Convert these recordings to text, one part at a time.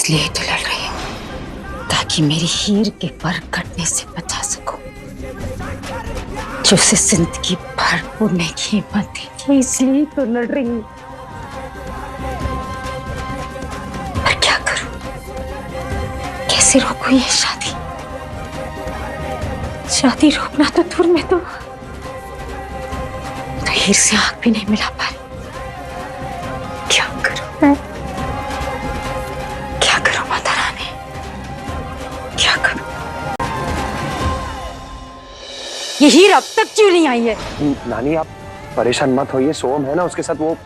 इसलिए तो लड़ रही हूँ ताकि मेरी हीर के पर कटने से बचा सकूं, जो उसे जिंदगी भर पुण्य की हिम्मत देगी। इसलिए तो लड़ रही हूँ। पर क्या करूं, कैसे रोकूं ये शादी? शादी रोकना तो दूर में तो हीर से आंख भी नहीं मिला पा रही। क्या करूं मैं? क्या करूं माता रानी, क्या करूं? ये हीर अब तक क्यों नहीं आई है? नानी आप परेशान मत होइए, सोम है ना, उसके साथ वो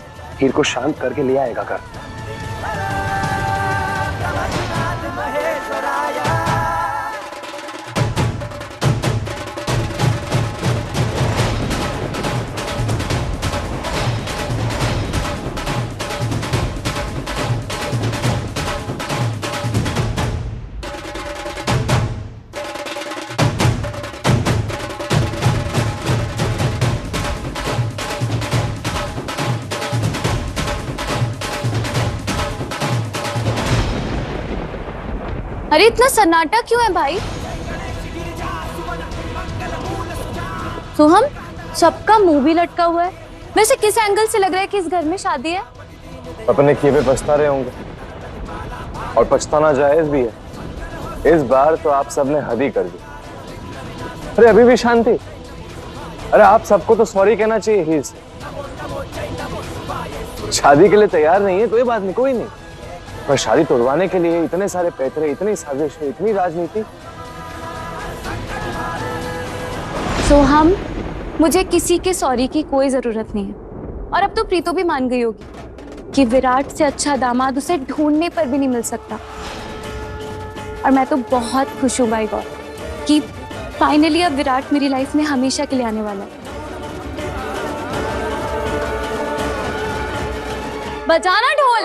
हीर को शांत करके ले आएगा घर। अरे इतना सन्नाटा क्यों है भाई? सोहम, सबका मुंह भी लटका हुआ है। वैसे किस एंगल से लग रहा है कि इस घर में शादी है? अपने किए पे पछता रहे होंगे, और पछताना जायज भी है। इस बार तो आप सबने हद ही कर दी। अरे अभी भी शांति? अरे आप सबको तो सॉरी कहना चाहिए हीर से। शादी के लिए तैयार नहीं है, कोई बात नहीं, कोई नहीं, पर शादी तोड़वाने के लिए इतने सारे पैतरे, इतनी साजिशें, इतनी राजनीति। सोहम, मुझे किसी के सॉरी की कोई जरूरत नहीं है। और अब तो प्रीतो भी मान गई होगी कि विराट से अच्छा दामाद उसे ढूंढने पर भी नहीं मिल सकता। और मैं तो बहुत खुश हूँ बाय गॉड कि फाइनली अब विराट मेरी लाइफ में हमेशा के लिए आने वाला है। बजाना ढोल।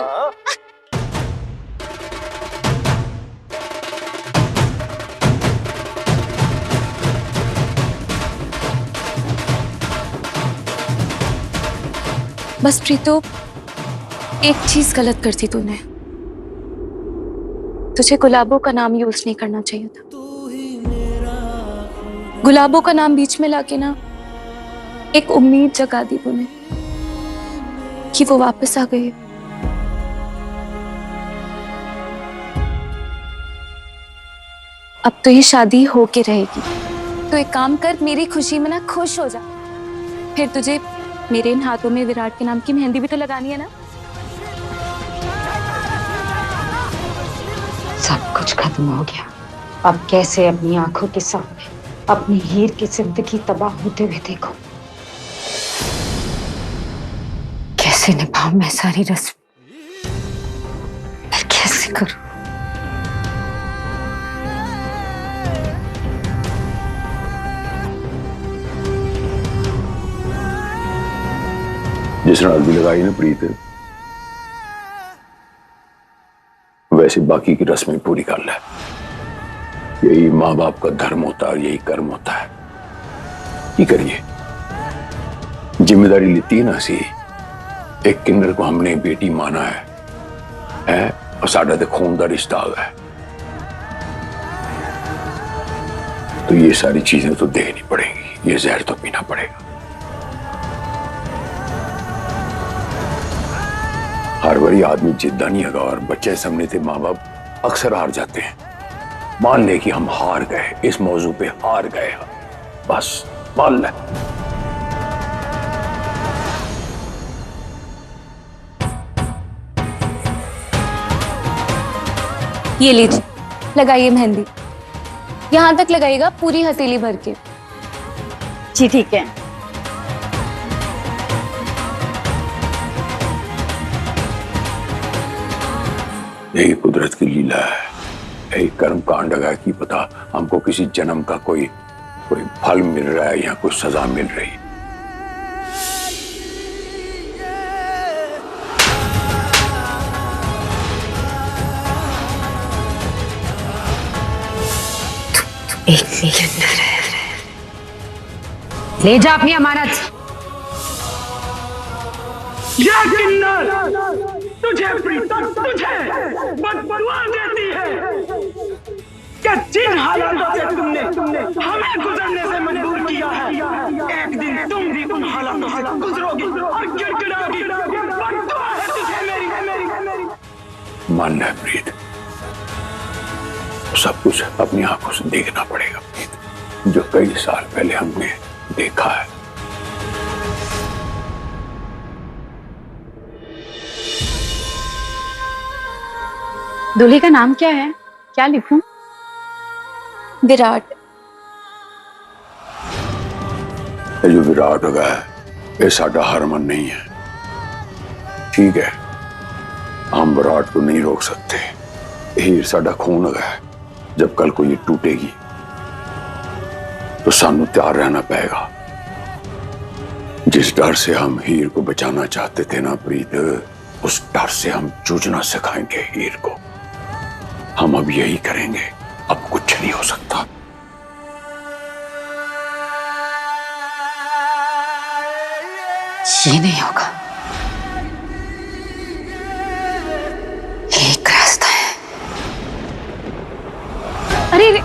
बस प्रीतो, एक चीज गलत करती तूने। तुझे गुलाबों का नाम यूज नहीं करना चाहिए था। गुलाबों का नाम बीच में लाके ना एक उम्मीद जगा दी तूने कि वो वापस आ गए। अब तो ये शादी होके रहेगी। तो एक काम कर, मेरी खुशी में ना खुश हो जा। फिर तुझे मेरे इन हाथों में विराट के नाम की मेहंदी भी तो लगानी है ना। सब कुछ खत्म हो गया। अब कैसे अपनी आंखों के सामने अपनी हीर की जिंदगी तबाह होते हुए देखो। कैसे निभाऊं मैं सारी रस्म, मैं कैसे करूं? जिस रात भी लगाई ना प्रीत, वैसे बाकी की रस्में पूरी कर ले। यही माँ बाप का धर्म होता है, यही कर्म होता है। ये करिए, जिम्मेदारी लेती ना सी। एक किन्नर को हमने बेटी माना है और साडा ते खून का रिश्ता है। तो ये सारी चीजें तो देखनी पड़ेगी, ये जहर तो पीना पड़ेगा। हर बारी आदमी जिद्दा नहीं होगा, और बच्चे सामने थे माँ बाप अक्सर हार जाते हैं। मान ले कि हम हार गए, इस मौजू पे हार गए, बस मान ले। ये लीजिए, लगाइए मेहंदी। यहां तक लगाइएगा, पूरी हथेली भर के। जी ठीक है। यही कुदरत की लीला है, यही कर्म कांड है कि पता हमको किसी जन्म का कोई फल मिल रहा है या कोई सजा मिल रही। एक मिलियनर है, ले जा अपनी अमानत। या किन्नर तुझे प्रीता, तुझे बददुआ देती है कि जिन हालातों से तुमने हमें गुजरने से मजबूर किया है, एक दिन तुम भी उन हालातों से गुजरोगी और गिड़गिड़ाओगी। बददुआ है तुझे मेरी। मानना है प्रीत, सब कुछ अपनी आंखों से देखना पड़ेगा, जो कई साल पहले हमने देखा है। दूल्हे का नाम क्या है? क्या लिखूं? विराट। ये जो विराट हो गया है, ये साडा हरमन नहीं है, ठीक है? हम विराट को नहीं रोक सकते। हीर साडा खून हो गया है, जब कल को ये टूटेगी तो सानू तैयार रहना पड़ेगा। जिस डर से हम हीर को बचाना चाहते थे ना प्रीत, उस डर से हम जूझना सिखाएंगे हीर को। हम अब यही करेंगे, अब कुछ नहीं हो सकता। ये नहीं होगा। एक रास्ता है। अरे रे...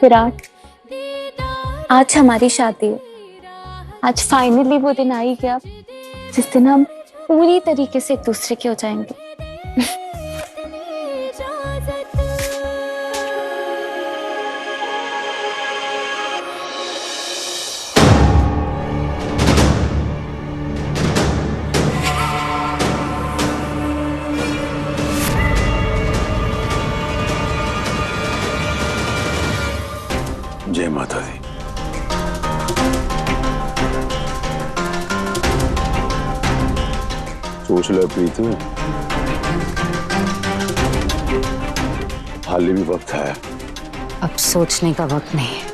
विराट, आज हमारी शादी है। आज फाइनली वो दिन आ ही गया जिस दिन हम पूरी तरीके से एक दूसरे के हो जाएंगे। जय माता दी। सोच ले प्रीत, हाल भी वक्त है। अब सोचने का वक्त नहीं है।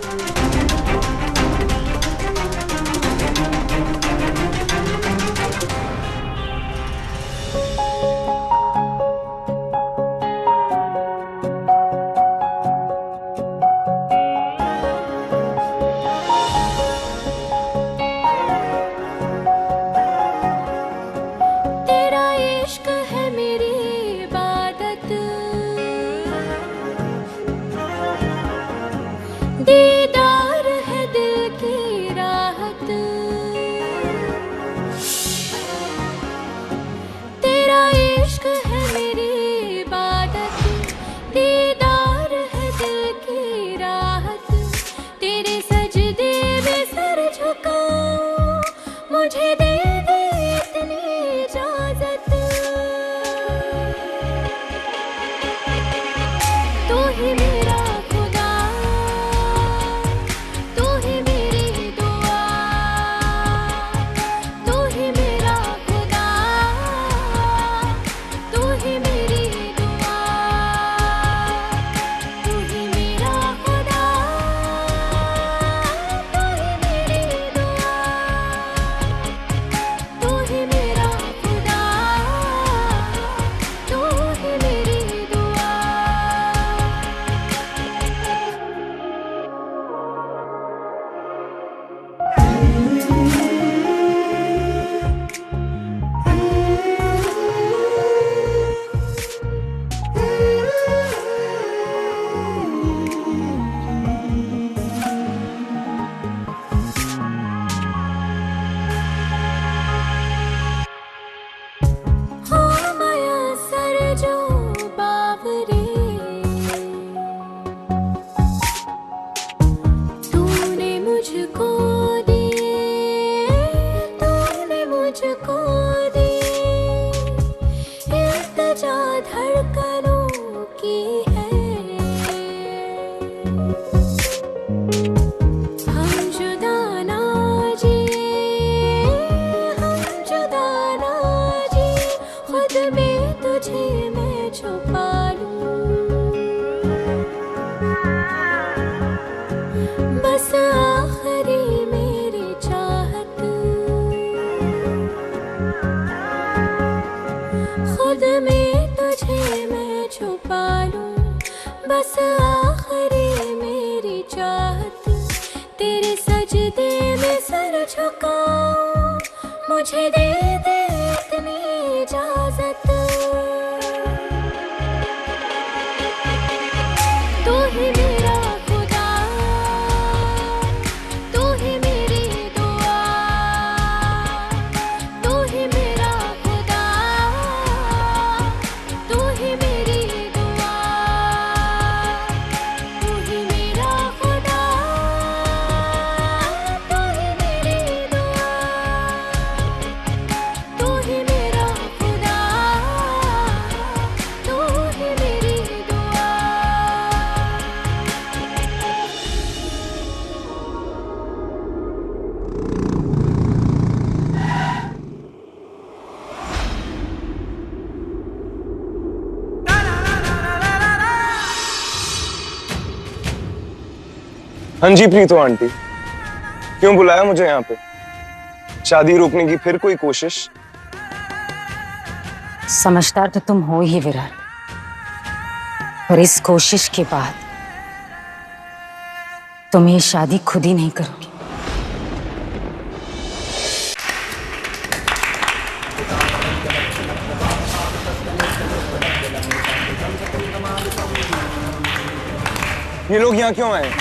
दीदार है दिल की राहत, तेरा इश्क है मेरी इबादत। दीदार है दिल की राहत, तेरे सजदे में सर झुकाऊं, मुझे दे दे इतनी इजाजत। तू ही मेरा तुझे मैं छुपा लूं, बस आखिरी मेरी चाहत, खुद में तुझे मैं छुपा लूं, बस आखिरी मेरी चाहत, तेरे सजदे में सर झुकाऊं, मुझे दे दे इतनी इजाजत। तू ही मेरा खुदा, तू ही मेरी दुआ, तू ही मेरा खुदा, तू ही मेरी दुआ, तू ही मेरा खुदा, तू ही मेरी दुआ, तू ही मेरा खुदा, तू ही मेरी दुआ। हाँ जी प्रीतो आंटी, क्यों बुलाया मुझे यहाँ पे? शादी रोकने की फिर कोई कोशिश? समझदार तो तुम हो ही विराट, पर इस कोशिश के बाद तुम ये शादी खुद ही नहीं करोगी। ये लोग यहाँ क्यों आए?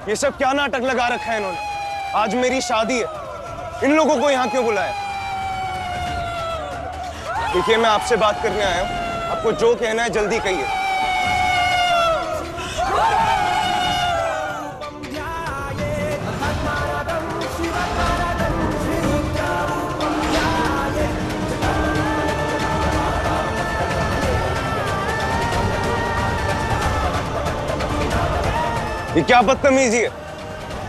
ये सब क्या नाटक लगा रखा है इन्होंने? आज मेरी शादी है, इन लोगों को यहाँ क्यों बुलाया? देखिए, मैं आपसे बात करने आया हूँ, आपको जो कहना है जल्दी कहिए। ये क्या बदतमीजी है?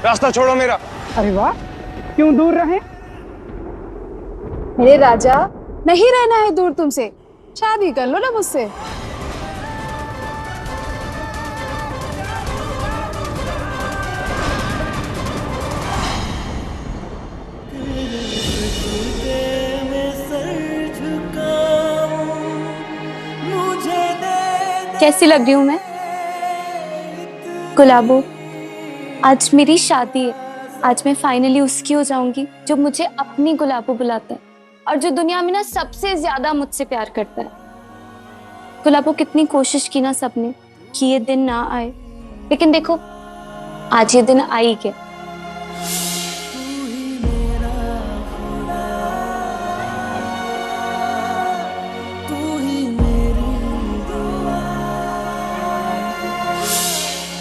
रास्ता छोड़ो मेरा। अरे वाह, क्यों दूर रहे? मेरे राजा, नहीं रहना है दूर तुमसे, शादी कर लो ना मुझसे। कैसी लग रही हूँ मैं? गुलाबो, आज मेरी शादी है। आज मैं फाइनली उसकी हो जाऊंगी जो मुझे अपनी गुलाबो बुलाता है और जो दुनिया में ना सबसे ज्यादा मुझसे प्यार करता है। गुलाबो, कितनी कोशिश की ना सबने कि ये दिन ना आए, लेकिन देखो आज ये दिन आ ही गया।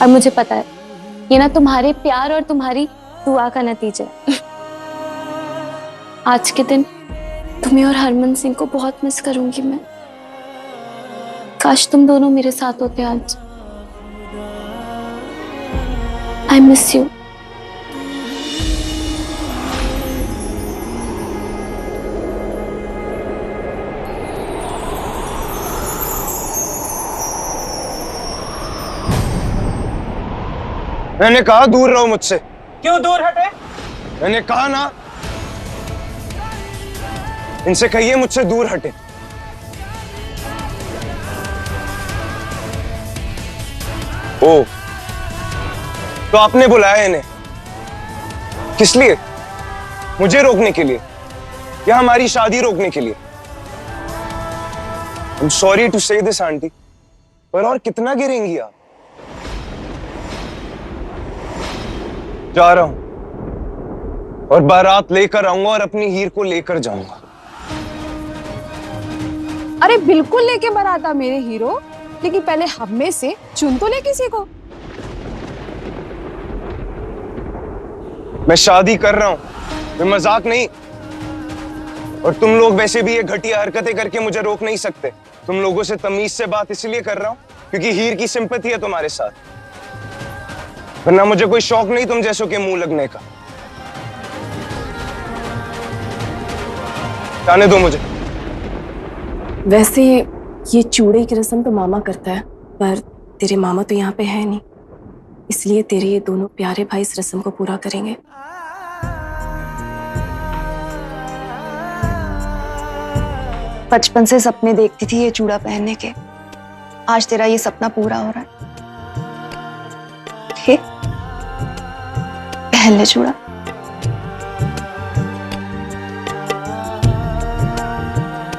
और मुझे पता है ये ना तुम्हारे प्यार और तुम्हारी दुआ का नतीजा है। आज के दिन तुम्हें और हरमन सिंह को बहुत मिस करूंगी मैं। काश तुम दोनों मेरे साथ होते आज। I miss you. मैंने कहा दूर रहो मुझसे। क्यों दूर हटे? मैंने कहा ना, इनसे कहिए मुझसे दूर हटे। ओ, तो आपने बुलाया इन्हें किस लिए? मुझे रोकने के लिए या हमारी शादी रोकने के लिए? आई एम सॉरी टू से दिस आंटी, पर और कितना गिरेंगी आप? जा रहा हूं और बारात लेकर आऊंगा और अपनी हीर को लेकर जाऊंगा। अरे बिल्कुल लेके बारात आ मेरे हीरो, लेकिन पहले हम में से चुन तो ले किसी को। मैं शादी कर रहा हूं, मैं मजाक नहीं। और तुम लोग वैसे भी ये घटिया हरकतें करके मुझे रोक नहीं सकते। तुम लोगों से तमीज से बात इसलिए कर रहा हूं क्योंकि हीर की सिंपैथी है तुम्हारे साथ, वरना मुझे कोई शौक नहीं तुम जैसों के मुंह लगने का। जाने दो मुझे। वैसे ये चूड़े की रस्म तो मामा करता है, पर तेरे मामा तो यहाँ पे है नहीं, इसलिए तेरे ये दोनों प्यारे भाई इस रस्म को पूरा करेंगे। बचपन से सपने देखती थी ये चूड़ा पहनने के, आज तेरा ये सपना पूरा हो रहा है। ठीक, पहन ले चूड़ा।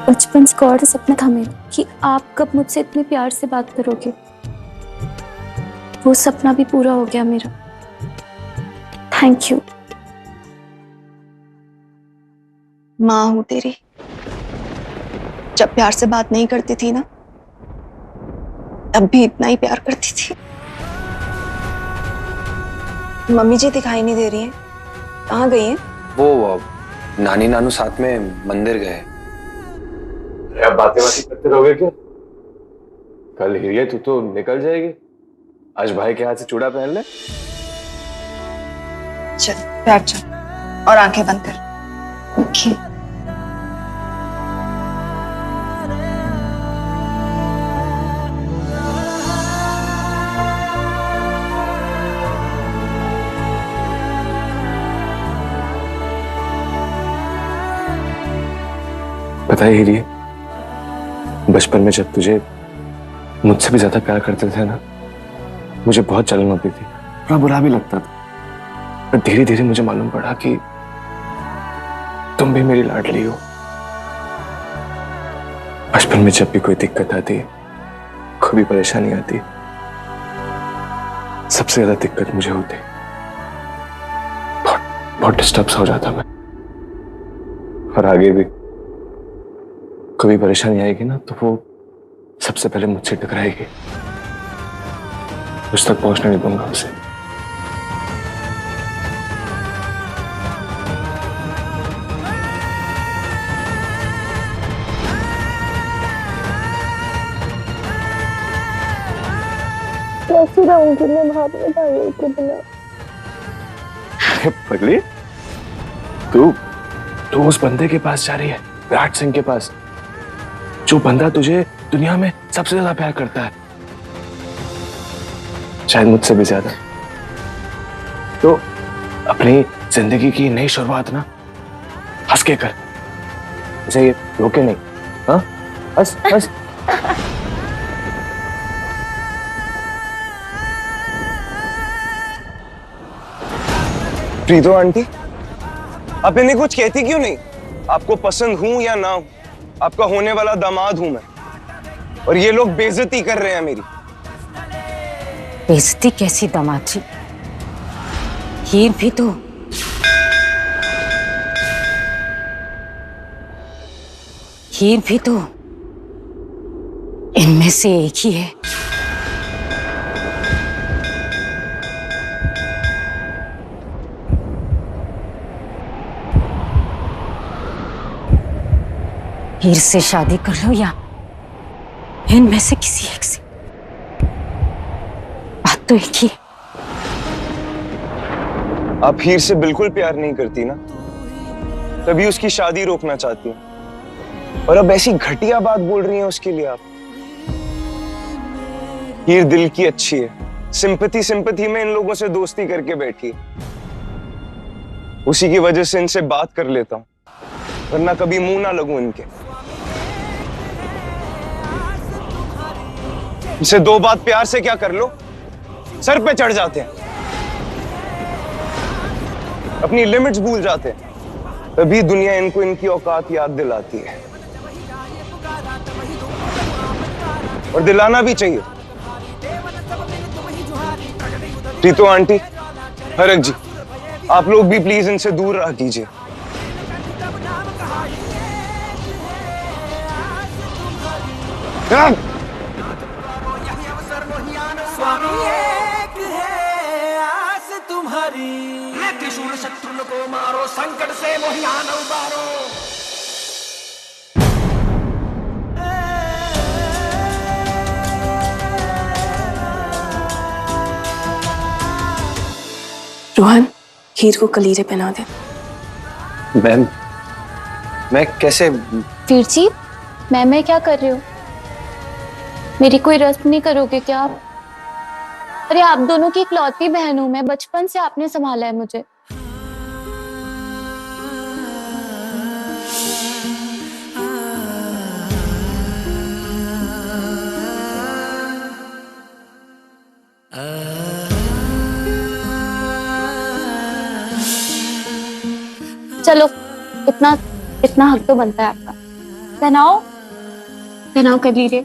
बचपन से गौर सपना था मेरा कि आप कब मुझसे इतने प्यार से बात करोगे। वो सपना भी पूरा हो गया मेरा। Thank you. माँ हूं तेरी। जब प्यार से बात नहीं करती थी ना, तब भी इतना ही प्यार करती थी। मम्मी जी दिखाई नहीं दे रही है, कहाँ गई है? वो नानी नानू साथ में मंदिर गए। अब बातें करते रहोगे क्या? कल हिरिया तू तो निकल जाएगी, आज भाई के हाथ से चूड़ा पहन ले। चल बैठ जा और आंखें बंद कर। ओके। पता है हिरिया, बचपन में जब तुझे मुझसे भी ज्यादा प्यार करते थे ना, मुझे बहुत जलन होती थी, थोड़ा बुरा भी लगता था। पर धीरे धीरे मुझे मालूम पड़ा कि तुम भी मेरी लाडली हो। बचपन में जब भी कोई दिक्कत आती, कोई भी परेशानी आती, सबसे ज्यादा दिक्कत मुझे होती। बहुत डिस्टर्ब हो जाता मैं। और आगे भी कभी परेशानी आएगी ना, तो वो सबसे पहले मुझसे टकराएगी। उस तक पहुंचने नहीं दूंगा उसे। कैसी रहूंगी मैं भाभी भाइयों के बिना? पगली, तू उस बंदे के पास जा रही है, विराट सिंह के पास, जो बंदा तुझे दुनिया में सबसे ज्यादा प्यार करता है, शायद मुझसे भी ज्यादा। तो अपनी जिंदगी की नई शुरुआत ना हंस के कर, मुझे ये रोके नहीं। हाँ, हंस हंस। प्रीतो आंटी, आप इन्हें कुछ कहती क्यों नहीं? आपको पसंद हूं या ना हूं, आपका होने वाला दामाद हूं मैं, और ये लोग बेइज्जती कर रहे हैं मेरी। बेइज्जती कैसी दामाद जी? हीर भी तो इनमें से एक ही है। हीर से शादी कर लो या इनमें से किसी एक से, बात तो एक ही है। आप हीर से बिल्कुल प्यार नहीं करती ना, तभी उसकी शादी रोकना चाहती हैं, और अब ऐसी घटिया बात बोल रही हैं उसके लिए आप। हीर दिल की अच्छी है, सिंपैथी में इन लोगों से दोस्ती करके बैठी है, उसी की वजह से इनसे बात कर लेता हूं, वरना कभी मुंह ना लगूं इनके। इसे दो बात प्यार से क्या कर लो, सर पे चढ़ जाते हैं, अपनी लिमिट्स भूल जाते हैं, तभी दुनिया इनको इनकी औकात याद दिलाती है, और दिलाना भी चाहिए। प्रीतो आंटी, हरक जी, आप लोग भी प्लीज इनसे दूर रहा कीजिए। स्वामी एक है आस तुम्हारी। तुम्हारी। मैं त्रिशूल शत्रु को मारो, संकट से मोहियान उबारो। रोहन, हीर को कलीरे पहना दे। मैम, मैं कैसे? वीर जी, मैं क्या कर रही हूँ? मेरी कोई रस्म नहीं करोगे क्या आप? अरे आप दोनों की इकलौती बहन हूँ मैं, बचपन से आपने संभाला है मुझे। चलो, इतना इतना हक तो बनता है आपका। पहनाओ, पहनाओ कलीरे।